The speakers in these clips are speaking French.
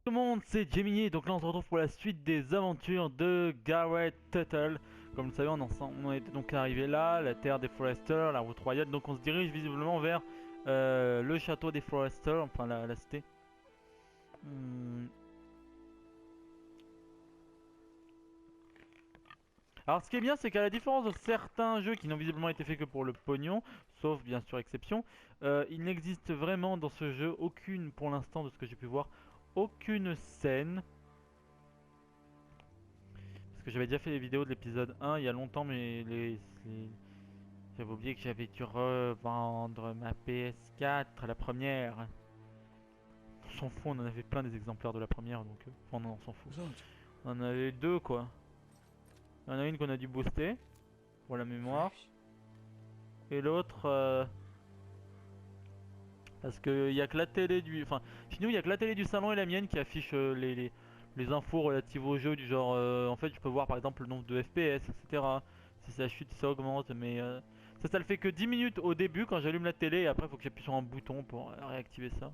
Tout le monde, c'est Gemini, donc là on se retrouve pour la suite des aventures de Garrett Tuttle. Comme vous le savez, on était donc arrivé là, la terre des Foresters, la route royale, donc on se dirige visiblement vers le château des Foresters, enfin la cité. Alors ce qui est bien, c'est qu'à la différence de certains jeux qui n'ont visiblement été faits que pour le pognon, sauf bien sûr exception, il n'existe vraiment dans ce jeu aucune, pour l'instant de ce que j'ai pu voir, aucune scène. Parce que j'avais déjà fait des vidéos de l'épisode 1 il y a longtemps, mais j'avais oublié que j'avais dû revendre ma PS4, la première. On s'en fout, on en avait plein des exemplaires de la première, donc on s'en fout. On en avait deux quoi. Il y en a une qu'on a dû booster, pour la mémoire. Et l'autre, parce que y a que la télé du... Enfin, chez nous il y a que la télé du salon et la mienne qui affiche les infos relatives au jeu, du genre en fait je peux voir par exemple le nombre de FPS, etc. Si ça chute, ça augmente, mais ça le fait que 10 minutes au début quand j'allume la télé, et après il faut que j'appuie sur un bouton pour réactiver ça.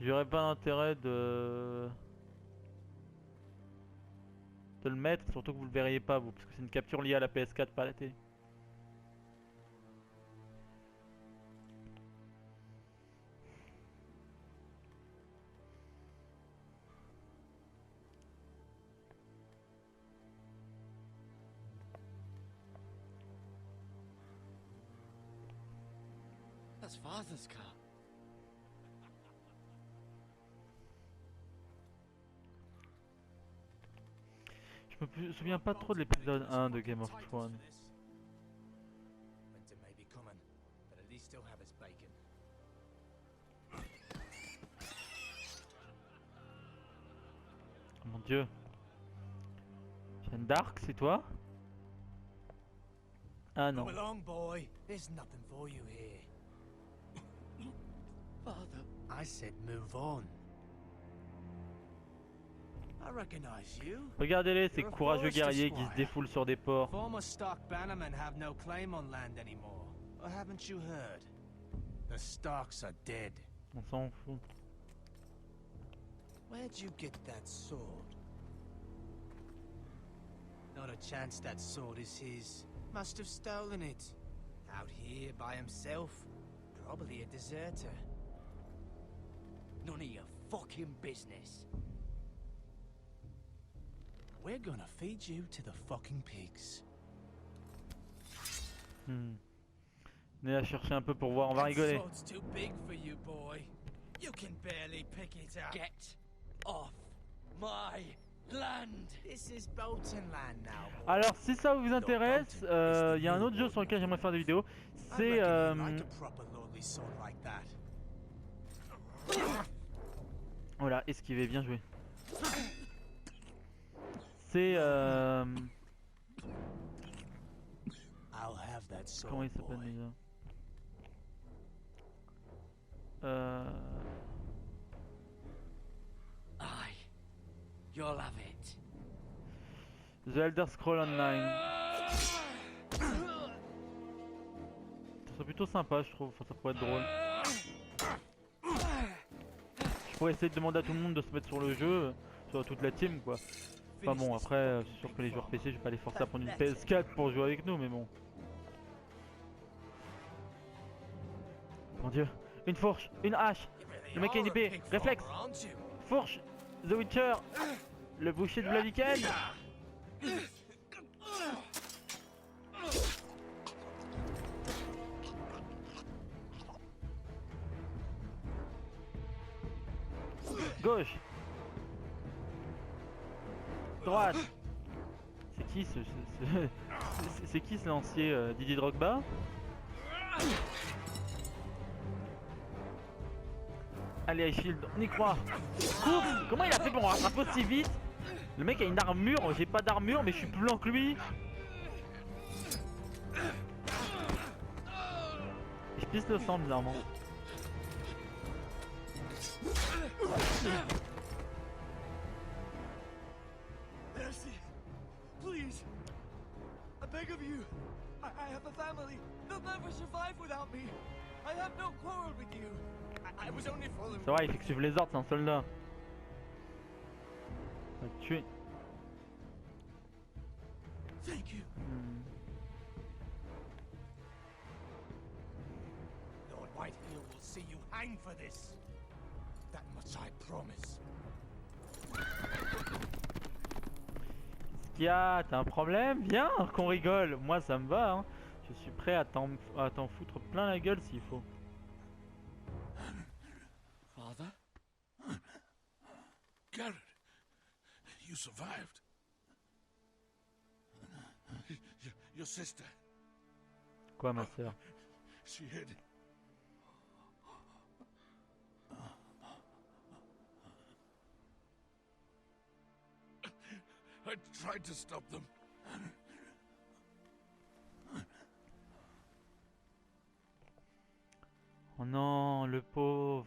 J'aurais pas l'intérêt de le mettre, surtout que vous le verriez pas vous, parce que c'est une capture liée à la PS4, pas à la télé. That's father's car. Je me souviens pas trop de l'épisode 1 de Game of Thrones. Oh mon dieu. Jeanne d'Arc, c'est toi? Ah non. Come along, boy. There's nothing for you here. Father, I said move on. I recognize you. Regardez-les, ces courageux guerriers qui se défoulent sur des ports. Former Stark bannermen have no claim on land anymore. Or haven't you heard? The Starks are dead. On s'en fout. Where'd you get that sword? Not a chance that sword is his. Must have stolen it. Out here by himself. Probably a deserter. None of your fucking business. We're gonna feed you to the fucking pigs. On est à chercher un peu pour voir, on va rigoler. Too big for you, boy. You can barely pick it up. Get off my land. This is Bolton land now. Boy. Alors si ça vous intéresse, il y a un autre jeu sur lequel j'aimerais faire des vidéos. C'est voilà, esquiver, bien joué. C'est comment il s'appelle déjà? You'll have it. The Elder Scrolls Online. Ça serait plutôt sympa, je trouve. Enfin, ça pourrait être drôle. Je pourrais essayer de demander à tout le monde de se mettre sur le jeu, sur toute la team, quoi. Enfin bon, après, c'est sûr que les joueurs PC, je vais pas les forcer à prendre une PS4 pour jouer avec nous, mais bon. Mon dieu, une fourche, une hache, le mec a une épée, réflexe, fourche, The Witcher, le boucher de Blaviken. Gauche. Droite. C'est qui c'est qui ce lancier, Didier Drogba? Allez, Shield, on y croit. Coupe. Comment il a fait pour me rattraper aussi vite? Le mec a une armure, j'ai pas d'armure mais je suis plus lent que lui. Je pisse le sang bizarrement. beg of you. I have a family. They'll never survive without me. I have no quarrel with you. I was only following. Ça va, il fait que suivre les ordres, c'est un soldat. On va le tuer. Thank you. Lord Whitehill will see you hang for this. That much I promise. Qu'est-ce qu'il y a? T'as un problème? Viens, qu'on rigole. Moi, ça me va. Hein. Je suis prêt à t'en foutre plein la gueule s'il faut. Father? Garrett, you survived. Your sister. Quoi, ma soeur? She hid. I tried to stop them. Oh non, le pauvre.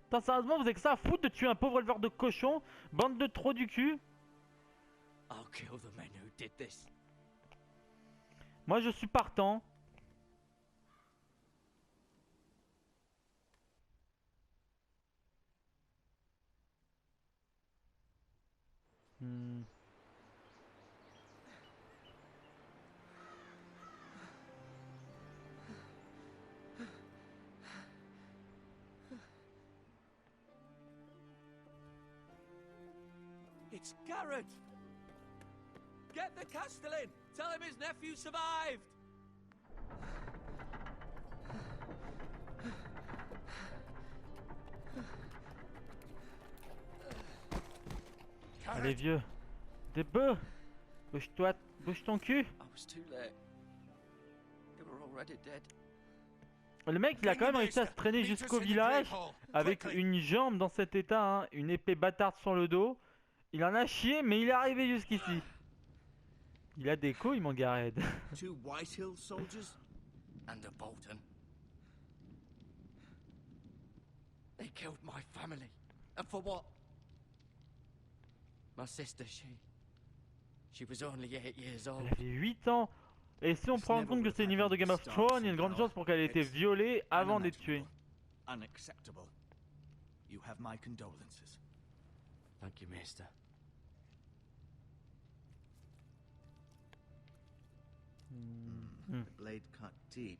Putain, sérieusement, vous avez que ça à foutre de tuer un pauvre éleveur de cochons? Bande de trous du cul. I'll kill the men who did this. Moi, je suis partant. It's Garrett! Get the Castellan! Tell him his nephew survived! Allez, vieux. Des bœufs. Bouge-toi, bouge ton cul. I was too late. They were already dead. Le mec, il a quand même réussi à se traîner jusqu'au village avec une jambe dans cet état, hein, une épée bâtarde sur le dos. Il en a chié, mais il est arrivé jusqu'ici. Il a des couilles, mon Gareth. Two Whitehill soldiers and a Bolton. They killed my family. And for what? My sister, she was only 8 years old. Elle avait 8 ans. Et si on prend en compte que c'est l'univers de Game of Thrones, il y a une grande chance pour qu'elle ait été violée avant d'être tuée. Unacceptable. You have my condolences. Thank you, Maester. The blade cut deep,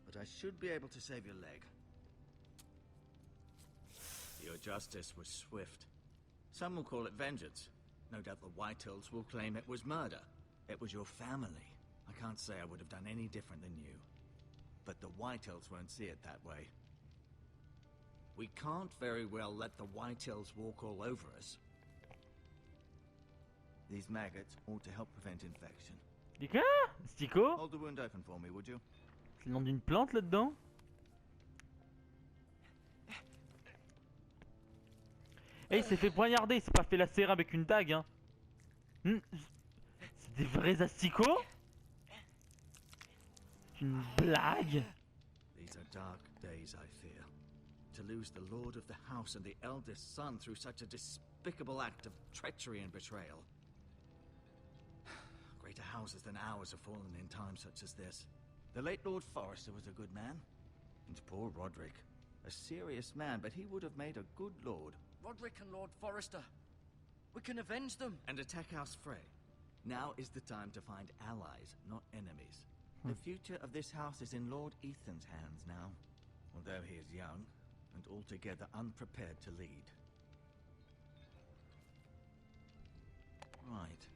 but I should be able to save your leg. Your justice was swift. Some will call it vengeance. No doubt the Whitehills will claim it was murder. It was your family. I can't say I would have done any different than you. But the Whitehills won't see it that way. We can't very well let the Whitehills walk all over us. These maggots ought to help prevent infection. Dis quoi? Stico? Hold the wound open for me, would you? C'est le nom d'une plante là-dedans? Eh, il s'est fait poignarder, il s'est pas fait lacérer avec une dague, hein. C'est des vrais asticots? Une blague? These are dark days, I fear. To lose the lord of the house and the eldest son through such a despicable act of treachery and betrayal. Greater houses than ours have fallen in times such as this. The late Lord Forrester was a good man. And poor Roderick. A serious man, but he would have made a good lord. Roderick and Lord Forrester. We can avenge them. And attack House Frey. Now is the time to find allies, not enemies. The future of this house is in Lord Ethan's hands now. Although he is young, and altogether unprepared to lead. Right.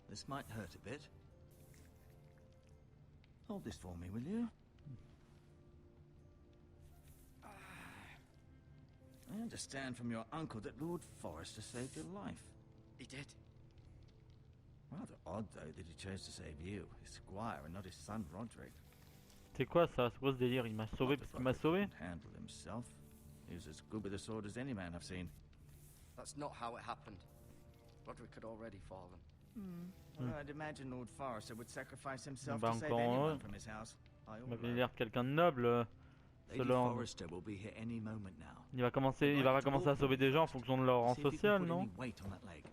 This might hurt a bit. Hold this for me, will you? I understand from your uncle that Lord Forrester saved your life. He did. Rather odd, though, that he chose to save you, his squire, and not his son Roderick. C'est quoi ça? C'est quoi ce délire? Il m'a sauvé parce qu'il m'a sauvé? Handle himself. He was as good with a sword as any man I've seen. That's not how it happened. Roderick had already fallen. Well, I'd imagine Lord Forrester would sacrifice himself Bah, to save encore anyone from his house. Il m'avait l'air de quelqu'un de noble, ce Lady lord. Forrester will be here any moment now. Il va commencer à sauver des gens en fonction de leur rang See if you can social, put non? any weight on that leg.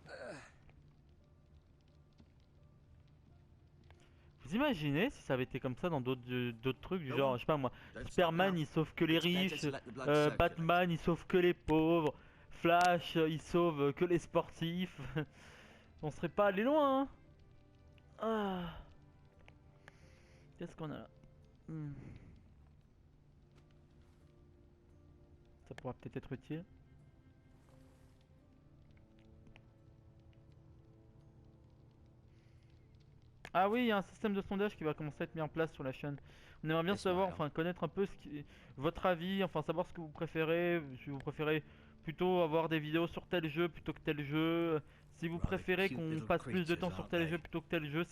Vous imaginez si ça avait été comme ça dans d'autres trucs du Go genre, on. je sais pas moi, Don't stop Superman now. il sauve que les It's better riches, to let the blood circulate. Batman il sauve que les pauvres, Flash il sauve que les sportifs. On serait pas allé loin, hein. Ah. Qu'est-ce qu'on a là? Hmm. Ça pourra peut-être être utile. Ah oui, il y a un système de sondage qui va commencer à être mis en place sur la chaîne. On aimerait bien savoir, enfin connaître un peu votre avis, enfin savoir ce que vous préférez, si vous préférez plutôt avoir des vidéos sur tel jeu plutôt que tel jeu, si vous préférez qu'on passe plus de temps sur tel jeu plutôt que tel jeu.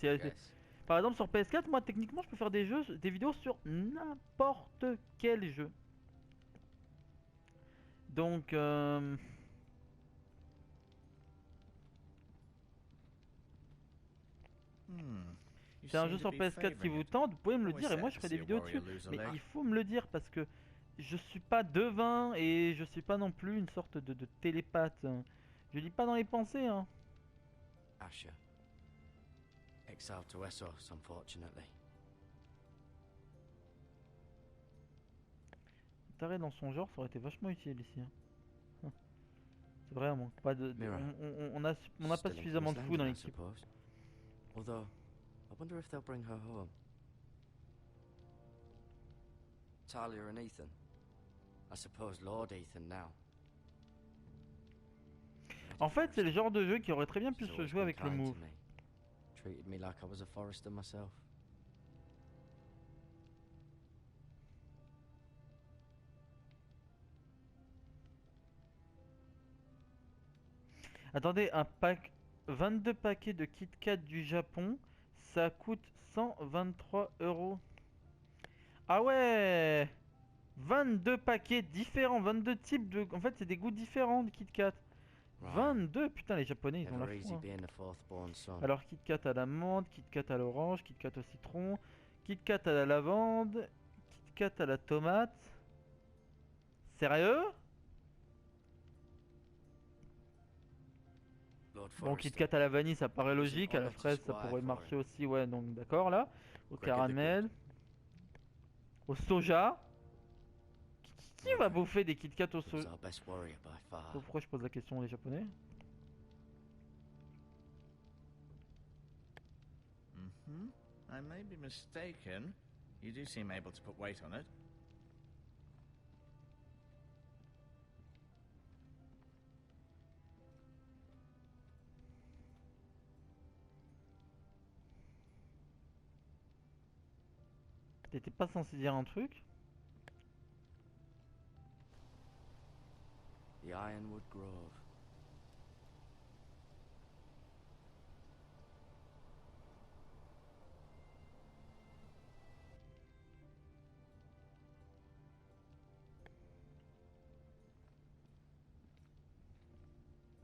Par exemple sur PS4, moi techniquement je peux faire des vidéos sur n'importe quel jeu. Donc c'est un jeu sur PS4 qui vous tente, vous pouvez me le dire et moi je ferai des vidéos dessus. Mais il faut me le dire parce que je suis pas devin et je suis pas non plus une sorte de télépathe. Je lis pas dans les pensées, hein. Asher. Exiled to Essos, unfortunately. Taré dans son genre, ça aurait été vachement utile ici, hein. C'est vrai, on manque pas de. On a pas suffisamment de fous dans l'équipe. Although, I wonder if they'll bring her home. Talia and Ethan. I suppose Lord Ethan now. En fait, c'est le genre de jeu qui aurait très bien pu se jouer avec le move. Treated me like I was a forester myself. Attendez, 22 paquets de Kit Kat du Japon, ça coûte 123 €. Ah ouais, 22 paquets différents, 22 types de... En fait, c'est des goûts différents de Kit Kat. 22, putain, les Japonais, ils ont la foi, hein. Alors, Kit Kat à l'amande, Kit Kat à l'orange, Kit Kat au citron, Kit Kat à la lavande, Kit Kat à la tomate. Sérieux? Bon, Kit Kat à la vanille, ça paraît logique. À la fraise, ça pourrait marcher aussi. Ouais, donc d'accord là. Au caramel. Au soja. Qui va bouffer des Kit Kat au soja? Pourquoi je pose la question aux Japonais? I may be mistaken. You do seem able to put weight on it. T'étais pas censé dire un truc? The Ironwood Grove.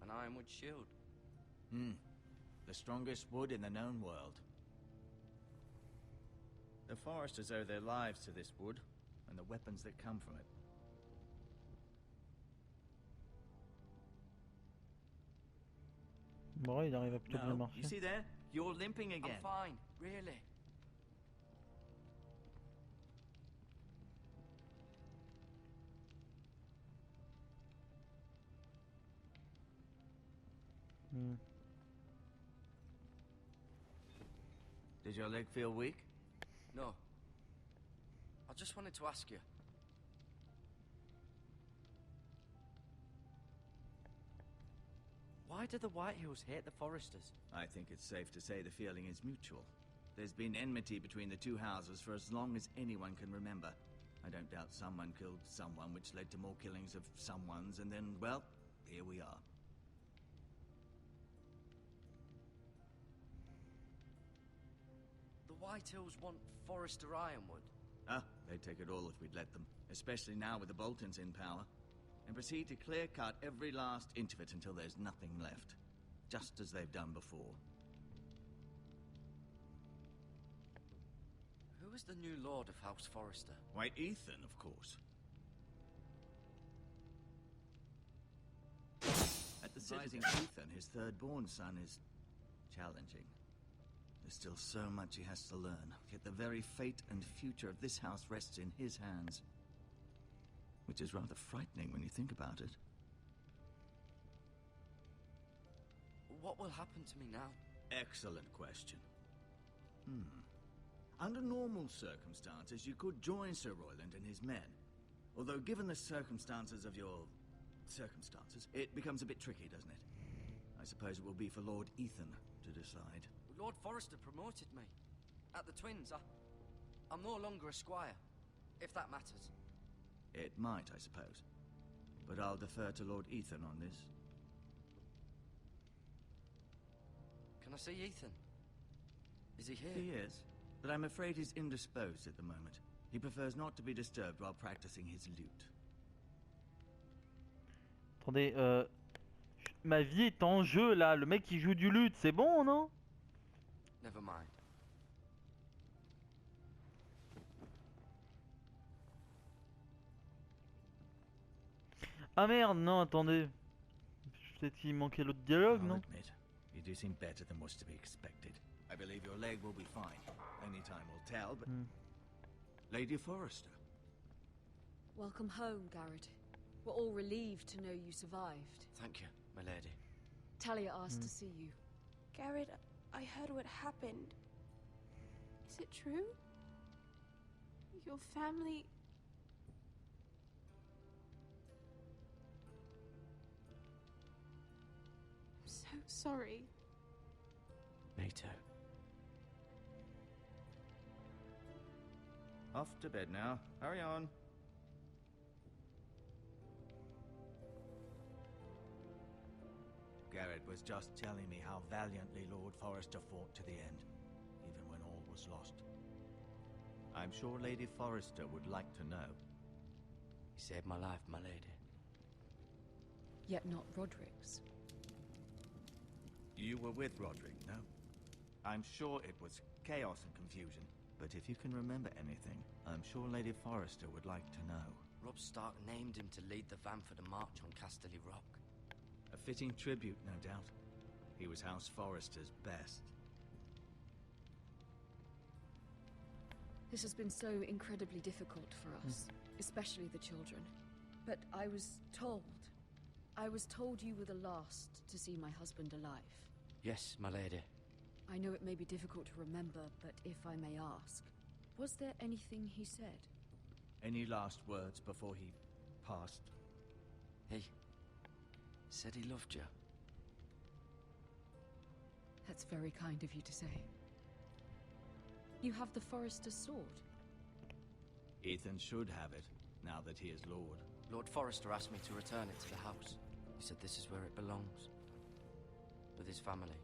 An ironwood shield. The strongest wood in the known world. The foresters owe their lives to this wood and the weapons that come from it. Bon, il arrive à plutôt bien No, marcher. you see there? You're limping again. I'm fine, really. Does your leg feel weak? No. I just wanted to ask you. Why do the White Hills hate the Foresters? I think it's safe to say the feeling is mutual. There's been enmity between the two houses for as long as anyone can remember. I don't doubt someone killed someone, which led to more killings of someones, and then, well, here we are. The White Hills want Forester Ironwood. Ah, they'd take it all if we'd let them, especially now with the Boltons in power. And proceed to clear-cut every last inch of it until there's nothing left. Just as they've done before. Who is the new Lord of House Forester? Why, Ethan, of course. At the rising Ethan, his third-born son, is challenging. There's still so much he has to learn, yet the very fate and future of this house rests in his hands. Which is rather frightening when you think about it. What will happen to me now? Excellent question. Under normal circumstances, you could join Sir Royland and his men. Although given the circumstances of your circumstances, it becomes a bit tricky, doesn't it? I suppose it will be for Lord Ethan to decide. Lord Forrester promoted me. At the Twins, I'm no longer a squire, if that matters. It might, I suppose. But I'll defer to Lord Ethan on this. Can I see Ethan? Is he here? He is, but I'm afraid he's indisposed at the moment. He prefers not to be disturbed while practicing his lute. Attendez, ma vie est en jeu là. Le mec qui joue du luth, c'est bon, non? Never mind. Ah merde, non, attendez. Peut-être qu'il manquait l'autre dialogue, I'll non? admit, you do seem better than was to be expected. I believe your leg will be fine. Only time will tell, but... Lady Forrester. Welcome home, Garrett. We're all relieved to know you survived. Thank you, my lady. Talia asked to see you. Garrett, I heard what happened. Is it true? Your family... I'm so sorry. Me too. Off to bed now. Hurry on. Garrett was just telling me how valiantly Lord Forrester fought to the end, even when all was lost. I'm sure Lady Forrester would like to know. He saved my life, my lady. Yet not Roderick's. You were with Roderick, no? I'm sure it was chaos and confusion, but if you can remember anything, I'm sure Lady Forrester would like to know. Robb Stark named him to lead the van for the march on Casterly Rock. A fitting tribute, no doubt. He was House Forrester's best. This has been so incredibly difficult for us, especially the children. But I was told you were the last to see my husband alive. Yes, my lady. I know it may be difficult to remember, but if I may ask, was there anything he said? Any last words before he passed? He said he loved you. That's very kind of you to say. You have the Forrester's sword. Ethan should have it, now that he is Lord. Lord Forrester asked me to return it to the house. He said this is where it belongs. With his family.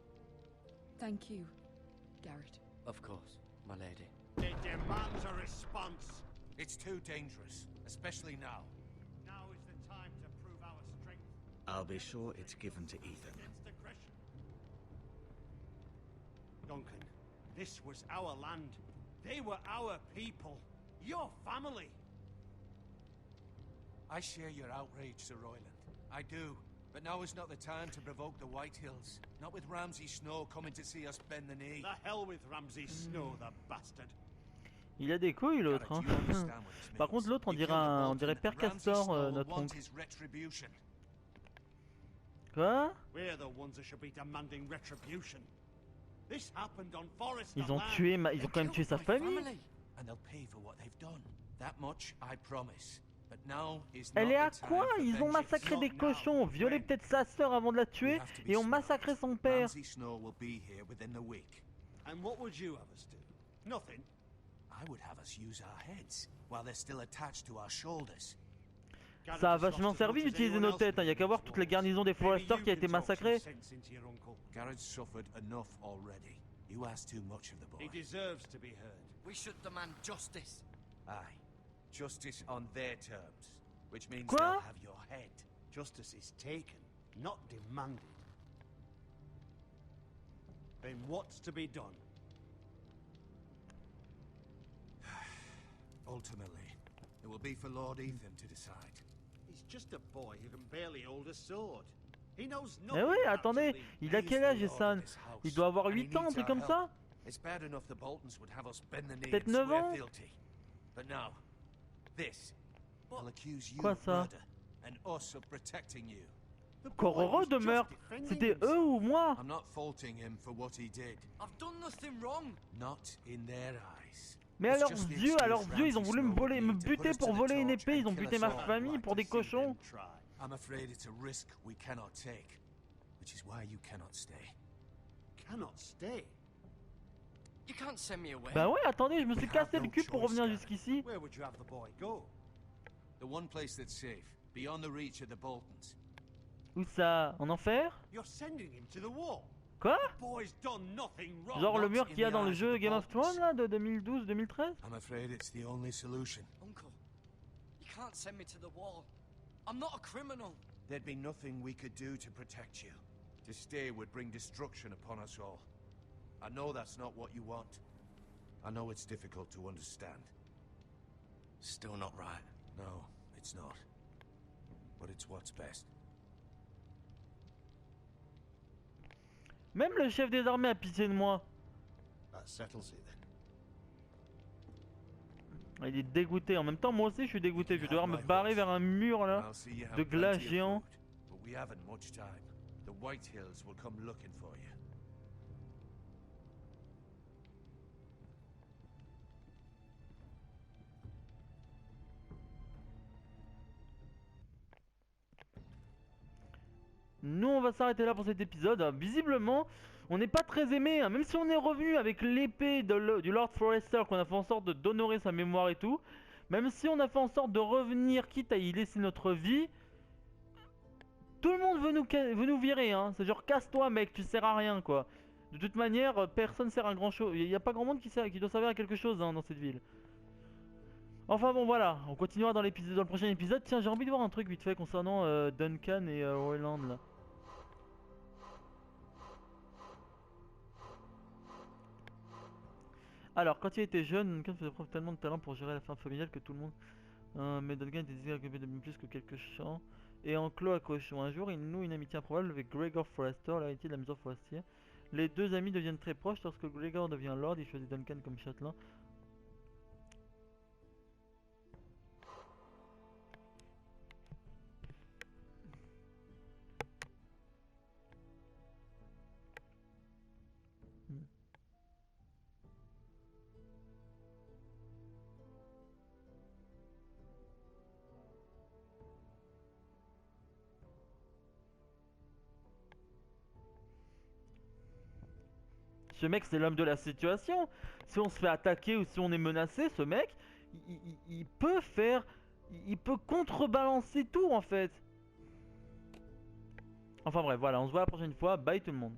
Thank you, Garrett. Of course, my lady. It demands a response. It's too dangerous, especially now. Now is the time to prove our strength. I'll be sure it's given to Ethan. Against aggression. Duncan, this was our land. They were our people. Your family. I share your outrage, Sir Royland. I do. But now is not the time to provoke the Whitehills. Not with Ramsay Snow coming to see us bend the knee. The hell with Ramsay Snow, the bastard. Il a des couilles l'autre, hein. Par contre l'autre on dirait Père Castor, notre oncle. Quoi? We're the ones that should be demanding retribution. This happened on Forest. Ils ont tué ils ont quand même tué sa famille. And they'll pay for what they've done. That much I promise. But now is Elle not est à the time quoi? for Ils ont vengeance. massacré des Not cochons, now, violé friend. peut-être sa sœur avant de la tuer We have to be et ont smart. massacré son père. Ramsay Snow will be here within the week. And what would you have us do? Nothing. I would have us use our heads while they're still attached to our shoulders. Ça a vachement servi d'utiliser nos têtes, hein. Y a qu'à voir toute la garnison des Forrester qui a été massacrée. Garrett's suffered enough already. You ask too much of the boy. He deserves to be heard. We should demand justice. Aye. Justice on their terms. Which means Quoi? they'll have your head. Justice is taken, not demanded. Then what's to be done? Ultimately, it will be for Lord Ethan to decide. He's just a boy who can barely hold a sword. He knows nothing. Eh oui, about attendez, to lead. il a He's quel the âge, lord of Essan? this house, Il doit avoir and he 8 ans, un needs truc our comme ça? It's bad enough the Boltons would have us bend the knee Peut-être and 9 swear ans. fealty. But now, this. I'll accuse you Quoi of ça? murder and us of protecting you. Encore heureux de meurtre. C'était eux ou moi? I'm not faulting him for what he did. I've done nothing wrong. Not in their eyes. Mais It's à just the à leurs excuse yeux, ils ont Ramsay voulu me Snow voler, would me need to put buter us to pour the voler une torch épée. Ils and ont kill buté us ma all. famille pour des cochons. I'm afraid it's a risk we cannot take, which is why you cannot stay. Cannot stay. You can't send me away. Bah ouais, attendez, je me suis We cassé have le no cul pour choice, revenir Gary. jusqu'ici. Where would you have the boy go? The one place that's safe, beyond the reach of the Boltons. Où ça? En enfer? You're sending him to the wall. Quoi? Boy's done nothing wrong. Genre le not mur in qu'il y a the dans le eyes jeu of the Game of Boltons. Thrones là, de 2012-2013? I'm afraid it's the only solution. Uncle, you can't send me to the wall. I'm not a criminal. There'd be nothing we could do to protect you. To stay would bring destruction upon us all. I know that's not what you want. I know it's difficult to understand. Still not right. No, it's not. But it's what's best. Même le chef des armées a pitié de moi. That settles it then. Il est dégoûté. En même temps, moi aussi, je suis dégoûté. Je vais devoir me barrer vers un mur là. I'll see you have De glace plenty of géant. food, but we haven't much time. The White Hills will come looking for you. Nous, on va s'arrêter là pour cet épisode. Visiblement, on n'est pas très aimé, hein. Même si on est revenu avec l'épée du Lord Forrester, qu'on a fait en sorte d'honorer sa mémoire et tout. Même si on a fait en sorte de revenir, quitte à y laisser notre vie. Tout le monde veut nous virer, hein. C'est genre, casse-toi, mec, tu sers à rien, quoi. De toute manière, personne sert à grand chose. Il n'y a pas grand monde qui doit servir à quelque chose, hein, dans cette ville. Enfin bon, voilà. On continuera dans le prochain épisode. Tiens, j'ai envie de voir un truc vite fait concernant Duncan et Royland, là. Alors, quand il était jeune, Duncan faisait preuve tellement de talent pour gérer la ferme familiale que tout le monde... mais Duncan était désigné de bien plus que quelques champs. Et enclos à cochon. Un jour, il noue une amitié improbable avec Gregor Forrester, l'héritier de la maison forestière. Les deux amis deviennent très proches. Lorsque Gregor devient lord, il choisit Duncan comme châtelain. Ce mec, c'est l'homme de la situation. Si on se fait attaquer ou si on est menacé, ce mec, il peut faire... Il peut contrebalancer tout, en fait. Enfin bref, voilà, on se voit la prochaine fois. Bye tout le monde.